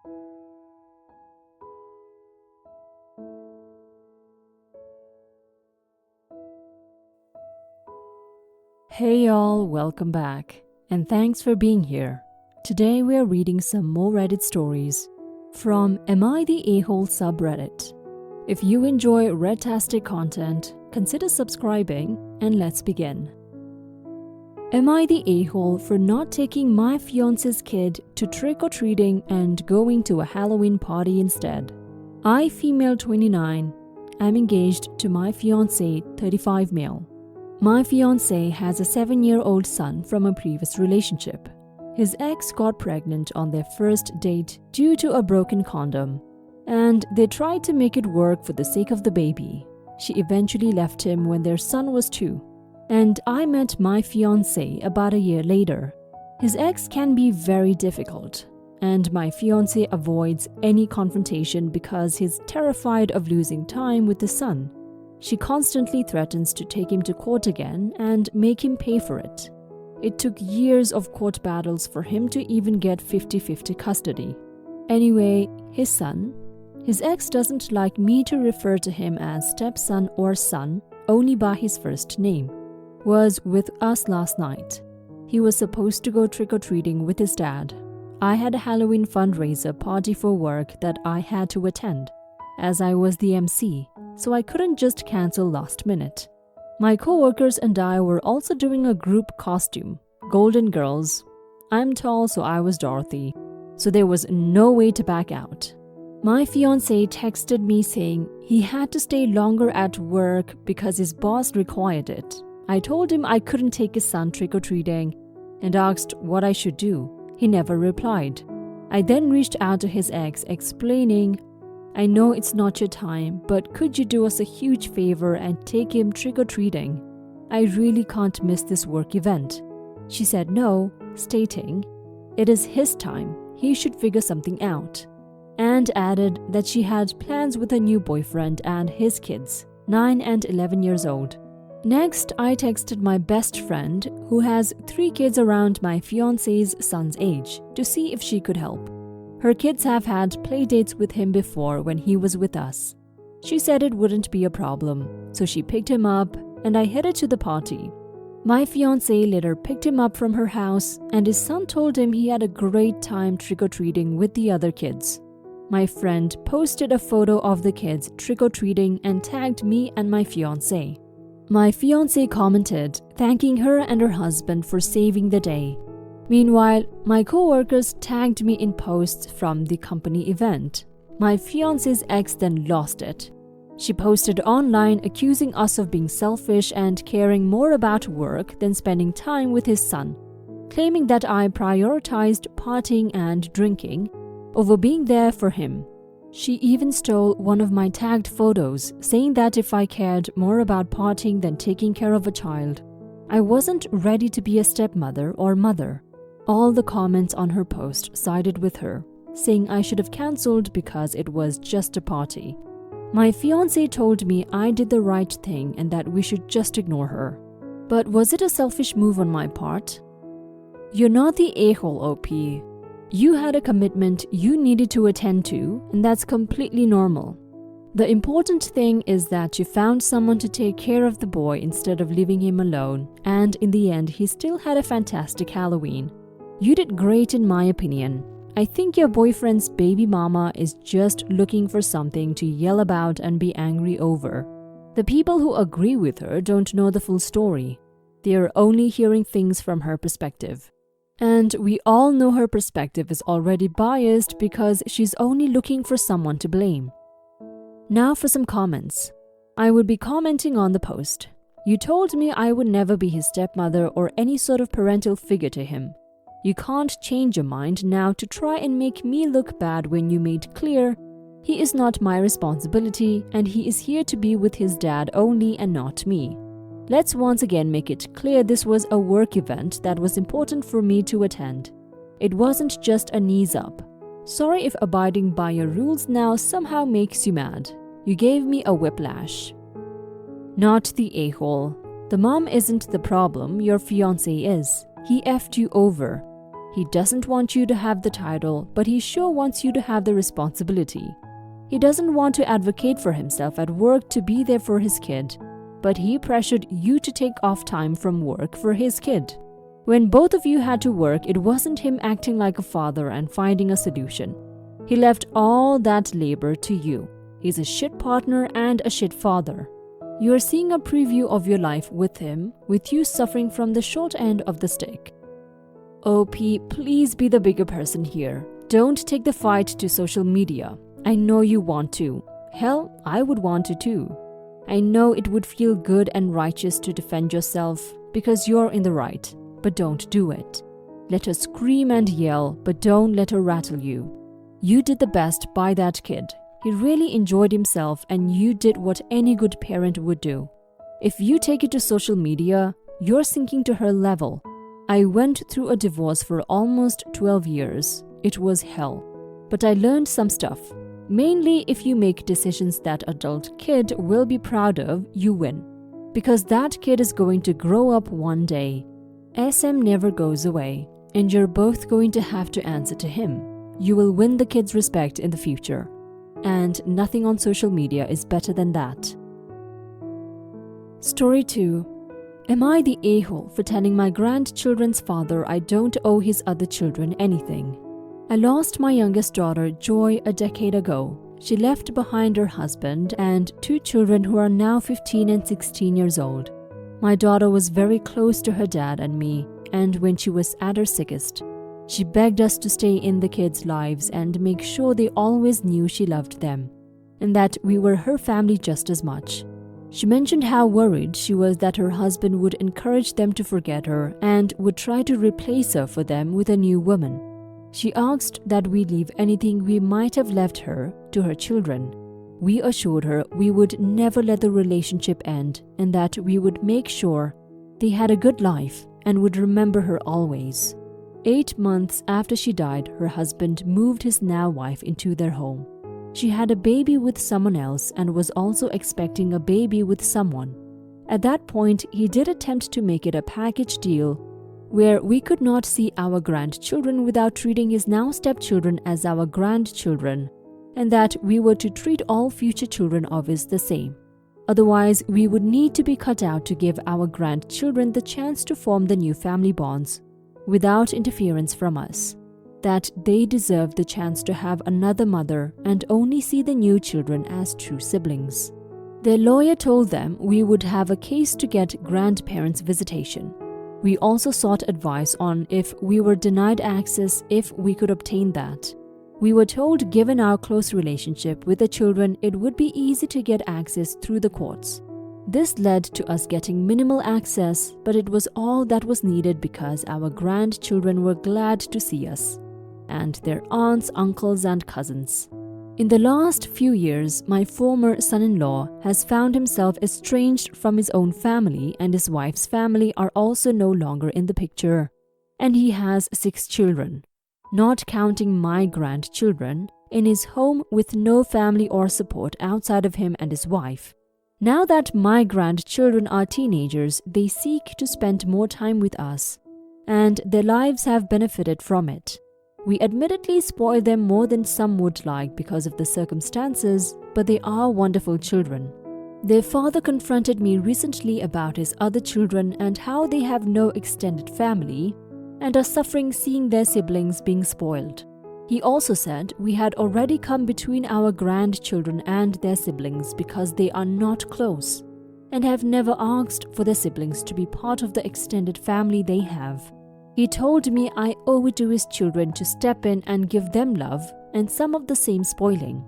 Hey y'all, welcome back, and thanks for being here. Today we are reading some more Reddit stories from Am I the A-Hole subreddit. If you enjoy Redtastic content, consider subscribing, and let's begin. Am I the a-hole for not taking my fiance's kid to trick-or-treating and going to a Halloween party instead? I, female 29, am engaged to my fiance, 35 male. My fiance has a 7-year-old son from a previous relationship. His ex got pregnant on their first date due to a broken condom, and they tried to make it work for the sake of the baby. She eventually left him when their son was 2, and I met my fiance about a year later. His ex can be very difficult, and my fiance avoids any confrontation because he's terrified of losing time with the son. She constantly threatens to take him to court again and make him pay for it. It took years of court battles for him to even get 50-50 custody. Anyway, his ex doesn't like me to refer to him as stepson or son, only by his first name, was with us last night. He was supposed to go trick-or-treating with his dad. I had a Halloween fundraiser party for work that I had to attend, as I was the MC, so I couldn't just cancel last minute. My co-workers and I were also doing a group costume, Golden Girls. I'm tall, so I was Dorothy, so there was no way to back out. My fiancé texted me saying he had to stay longer at work because his boss required it. I told him I couldn't take his son trick-or-treating and asked what I should do. He never replied. I then reached out to his ex explaining, I know it's not your time, but could you do us a huge favor and take him trick-or-treating? I really can't miss this work event. She said no, stating, it is his time, he should figure something out, and added that she had plans with her new boyfriend and his kids, 9 and 11 years old. Next, I texted my best friend, who has 3 kids around my fiancé's son's age, to see if she could help. Her kids have had play dates with him before when he was with us. She said it wouldn't be a problem, so she picked him up and I headed to the party. My fiancé later picked him up from her house and his son told him he had a great time trick-or-treating with the other kids. My friend posted a photo of the kids trick-or-treating and tagged me and my fiancé. My fiancé commented, thanking her and her husband for saving the day. Meanwhile, my co-workers tagged me in posts from the company event. My fiancé's ex then lost it. She posted online accusing us of being selfish and caring more about work than spending time with his son, claiming that I prioritized partying and drinking over being there for him. She even stole one of my tagged photos, saying that if I cared more about partying than taking care of a child, I wasn't ready to be a stepmother or mother. All the comments on her post sided with her, saying I should have cancelled because it was just a party. My fiancé told me I did the right thing and that we should just ignore her. But was it a selfish move on my part? You're not the a-hole, OP. You had a commitment you needed to attend to, and that's completely normal. The important thing is that you found someone to take care of the boy instead of leaving him alone, and in the end he still had a fantastic Halloween. You did great in my opinion. I think your boyfriend's baby mama is just looking for something to yell about and be angry over. The people who agree with her don't know the full story. They are only hearing things from her perspective. And we all know her perspective is already biased because she's only looking for someone to blame. Now for some comments. I would be commenting on the post. You told me I would never be his stepmother or any sort of parental figure to him. You can't change your mind now to try and make me look bad when you made clear he is not my responsibility and he is here to be with his dad only and not me. Let's once again make it clear this was a work event that was important for me to attend. It wasn't just a knees up. Sorry if abiding by your rules now somehow makes you mad. You gave me a whiplash. Not the a-hole. The mom isn't the problem, your fiancé is. He effed you over. He doesn't want you to have the title, but he sure wants you to have the responsibility. He doesn't want to advocate for himself at work to be there for his kid, but he pressured you to take off time from work for his kid. When both of you had to work, it wasn't him acting like a father and finding a solution. He left all that labor to you. He's a shit partner and a shit father. You are seeing a preview of your life with him, with you suffering from the short end of the stick. OP, please be the bigger person here. Don't take the fight to social media. I know you want to. Hell, I would want to too. I know it would feel good and righteous to defend yourself because you're in the right, but don't do it. Let her scream and yell, but don't let her rattle you. You did the best by that kid. He really enjoyed himself and you did what any good parent would do. If you take it to social media, you're sinking to her level. I went through a divorce for almost 12 years. It was hell. But I learned some stuff. Mainly, if you make decisions that adult kid will be proud of, you win. Because that kid is going to grow up one day. SM never goes away, and you're both going to have to answer to him. You will win the kid's respect in the future. And nothing on social media is better than that. Story 2. Am I the a-hole for telling my grandchildren's father I don't owe his other children anything? I lost my youngest daughter, Joy, a decade ago. She left behind her husband and 2 children who are now 15 and 16 years old. My daughter was very close to her dad and me, and when she was at her sickest, she begged us to stay in the kids' lives and make sure they always knew she loved them, and that we were her family just as much. She mentioned how worried she was that her husband would encourage them to forget her and would try to replace her for them with a new woman. She asked that we leave anything we might have left her to her children. We assured her we would never let the relationship end and that we would make sure they had a good life and would remember her always. 8 months after she died, her husband moved his now wife into their home. She had a baby with someone else and was also expecting a baby with someone. At that point, he did attempt to make it a package deal where we could not see our grandchildren without treating his now stepchildren as our grandchildren, and that we were to treat all future children of his the same. Otherwise, we would need to be cut out to give our grandchildren the chance to form the new family bonds without interference from us, that they deserved the chance to have another mother and only see the new children as true siblings. Their lawyer told them we would have a case to get grandparents' visitation. We also sought advice on if we were denied access, if we could obtain that. We were told given our close relationship with the children, it would be easy to get access through the courts. This led to us getting minimal access, but it was all that was needed because our grandchildren were glad to see us, and their aunts, uncles, and cousins. In the last few years, my former son-in-law has found himself estranged from his own family, and his wife's family are also no longer in the picture. And he has 6 children, not counting my grandchildren, in his home with no family or support outside of him and his wife. Now that my grandchildren are teenagers, they seek to spend more time with us, and their lives have benefited from it. We admittedly spoil them more than some would like because of the circumstances, but they are wonderful children. Their father confronted me recently about his other children and how they have no extended family and are suffering seeing their siblings being spoiled. He also said we had already come between our grandchildren and their siblings because they are not close and have never asked for their siblings to be part of the extended family they have. He told me I owe it to his children to step in and give them love and some of the same spoiling.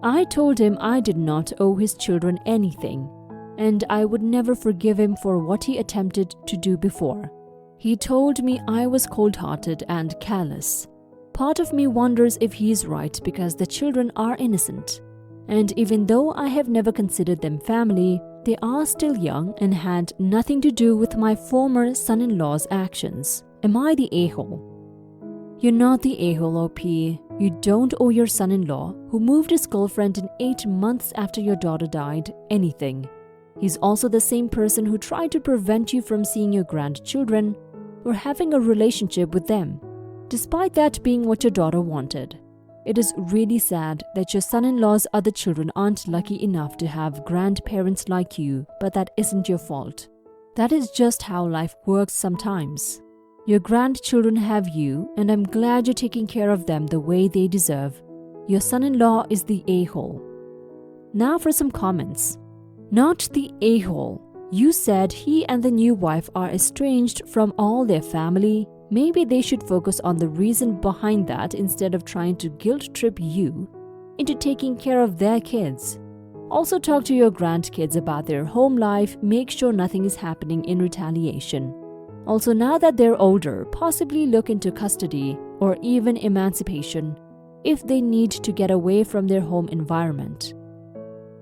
I told him I did not owe his children anything, and I would never forgive him for what he attempted to do before. He told me I was cold-hearted and callous. Part of me wonders if he is right because the children are innocent. And even though I have never considered them family, they are still young and had nothing to do with my former son-in-law's actions. Am I the a-hole? You're not the a-hole, OP. You don't owe your son-in-law, who moved his girlfriend in 8 months after your daughter died, anything. He's also the same person who tried to prevent you from seeing your grandchildren or having a relationship with them. despite that being what your daughter wanted. It is really sad that your son-in-law's other children aren't lucky enough to have grandparents like you, but that isn't your fault. That is just how life works sometimes. Your grandchildren have you, and I'm glad you're taking care of them the way they deserve. Your son-in-law is the a-hole. Now for some comments. Not the a-hole. You said he and the new wife are estranged from all their family. Maybe they should focus on the reason behind that instead of trying to guilt-trip you into taking care of their kids. Also talk to your grandkids about their home life. Make sure nothing is happening in retaliation. Also, now that they're older, possibly look into custody or even emancipation if they need to get away from their home environment.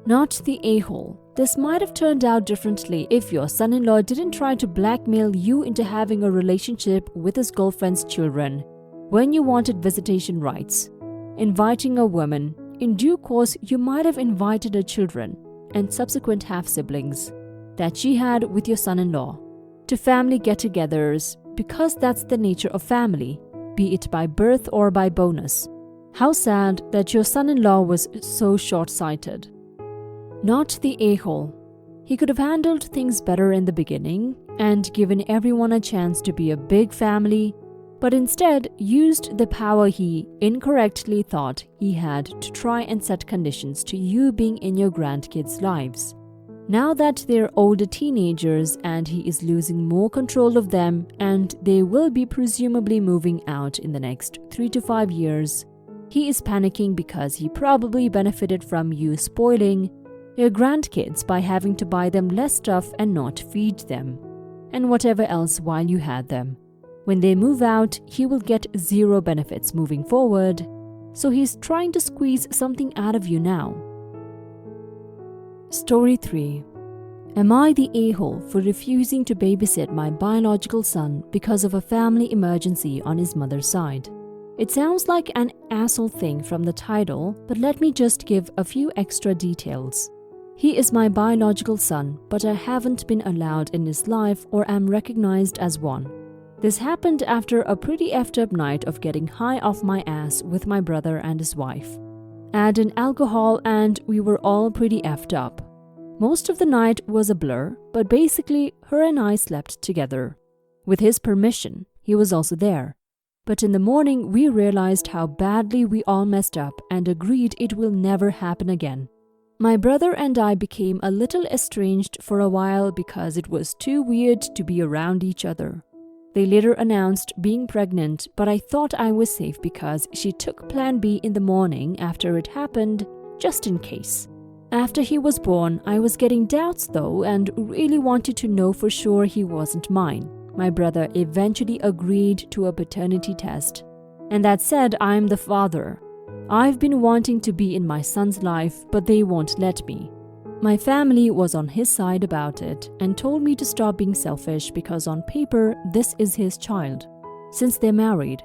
Not the a-hole. This might have turned out differently if your son-in-law didn't try to blackmail you into having a relationship with his girlfriend's children when you wanted visitation rights. Inviting a woman, in due course you might have invited her children and subsequent half-siblings that she had with your son-in-law to family get-togethers because that's the nature of family, be it by birth or by bonus. How sad that your son-in-law was so short-sighted. Not the a-hole. He could have handled things better in the beginning and given everyone a chance to be a big family, but instead used the power he incorrectly thought he had to try and set conditions to you being in your grandkids' lives. Now that they're older teenagers and he is losing more control of them and they will be presumably moving out in the next 3 to 5 years, he is panicking because he probably benefited from you spoiling your grandkids by having to buy them less stuff and not feed them, and whatever else while you had them. When they move out, he will get zero benefits moving forward, so he's trying to squeeze something out of you now. Story 3. Am I the a-hole for refusing to babysit my biological son because of a family emergency on his mother's side? It sounds like an asshole thing from the title, but let me just give a few extra details. He is my biological son, but I haven't been allowed in his life or am recognized as one. This happened after a pretty effed up night of getting high off my ass with my brother and his wife. Add in alcohol and we were all pretty effed up. Most of the night was a blur, but basically her and I slept together. With his permission, he was also there. But in the morning we realized how badly we all messed up and agreed it will never happen again. My brother and I became a little estranged for a while because it was too weird to be around each other. They later announced being pregnant, but I thought I was safe because she took Plan B in the morning after it happened, just in case. After he was born, I was getting doubts though and really wanted to know for sure he wasn't mine. My brother eventually agreed to a paternity test. And that said, I'm the father. I've been wanting to be in my son's life, but they won't let me. My family was on his side about it and told me to stop being selfish because on paper, this is his child, since they're married,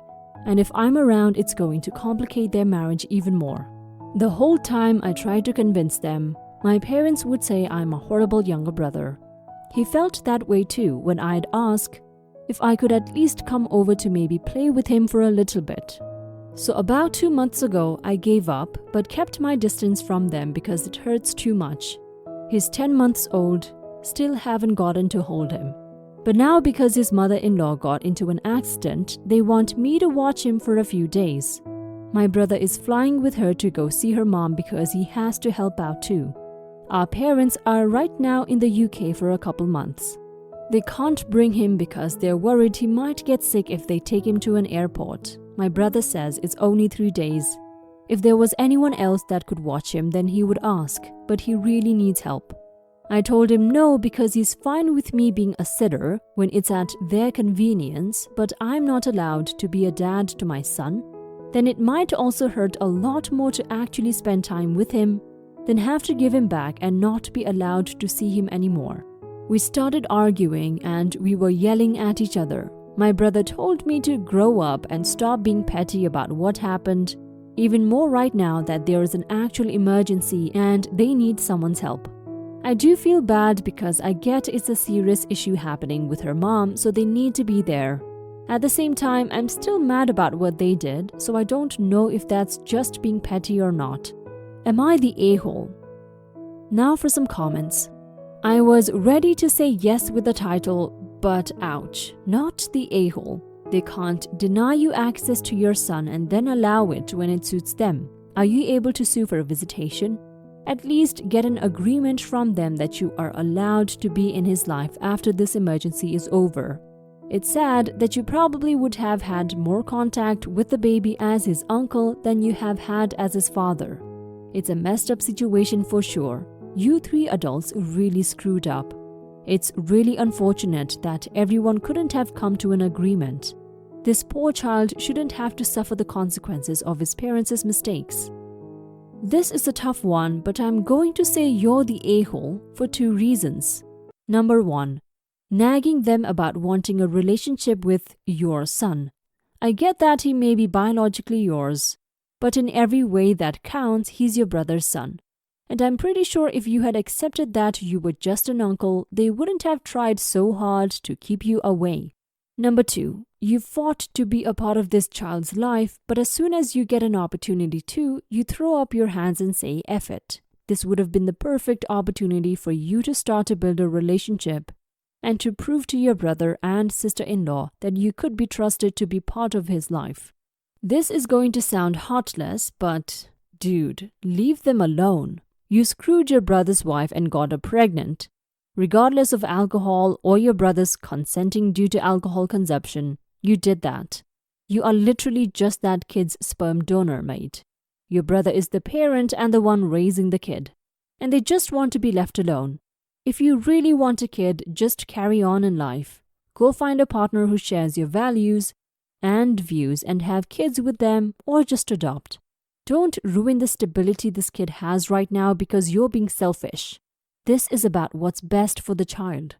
and if I'm around, it's going to complicate their marriage even more. The whole time I tried to convince them, my parents would say I'm a horrible younger brother. He felt that way too when I'd ask if I could at least come over to maybe play with him for a little bit. So about 2 months ago, I gave up but kept my distance from them because it hurts too much. He's 10 months old, still haven't gotten to hold him. But now because his mother-in-law got into an accident, they want me to watch him for a few days. My brother is flying with her to go see her mom because he has to help out too. Our parents are right now in the UK for a couple months. They can't bring him because they're worried he might get sick if they take him to an airport. My brother says it's only 3 days. If there was anyone else that could watch him, then he would ask, but he really needs help. I told him no because he's fine with me being a sitter when it's at their convenience, but I'm not allowed to be a dad to my son. Then it might also hurt a lot more to actually spend time with him than have to give him back and not be allowed to see him anymore. We started arguing and we were yelling at each other. My brother told me to grow up and stop being petty about what happened, even more right now that there is an actual emergency and they need someone's help. I do feel bad because I get it's a serious issue happening with her mom, so they need to be there. At the same time, I'm still mad about what they did, so I don't know if that's just being petty or not. Am I the a-hole? Now for some comments. I was ready to say yes with the title, but ouch, not the a-hole. They can't deny you access to your son and then allow it when it suits them. Are you able to sue for visitation? At least get an agreement from them that you are allowed to be in his life after this emergency is over. It's sad that you probably would have had more contact with the baby as his uncle than you have had as his father. It's a messed up situation for sure. You three adults really screwed up. It's really unfortunate that everyone couldn't have come to an agreement. This poor child shouldn't have to suffer the consequences of his parents' mistakes. This is a tough one, but I'm going to say you're the a-hole for 2 reasons. Number 1. Nagging them about wanting a relationship with your son. I get that he may be biologically yours, but in every way that counts, he's your brother's son. And I'm pretty sure if you had accepted that you were just an uncle, they wouldn't have tried so hard to keep you away. Number 2, you fought to be a part of this child's life, but as soon as you get an opportunity to, you throw up your hands and say F it. This would have been the perfect opportunity for you to start to build a relationship and to prove to your brother and sister-in-law that you could be trusted to be part of his life. This is going to sound heartless, but dude, leave them alone. You screwed your brother's wife and got her pregnant. Regardless of alcohol or your brother's consenting due to alcohol consumption, you did that. You are literally just that kid's sperm donor, mate. Your brother is the parent and the one raising the kid, and they just want to be left alone. If you really want a kid, just carry on in life. Go find a partner who shares your values and views and have kids with them, or just adopt. Don't ruin the stability this kid has right now because you're being selfish. This is about what's best for the child.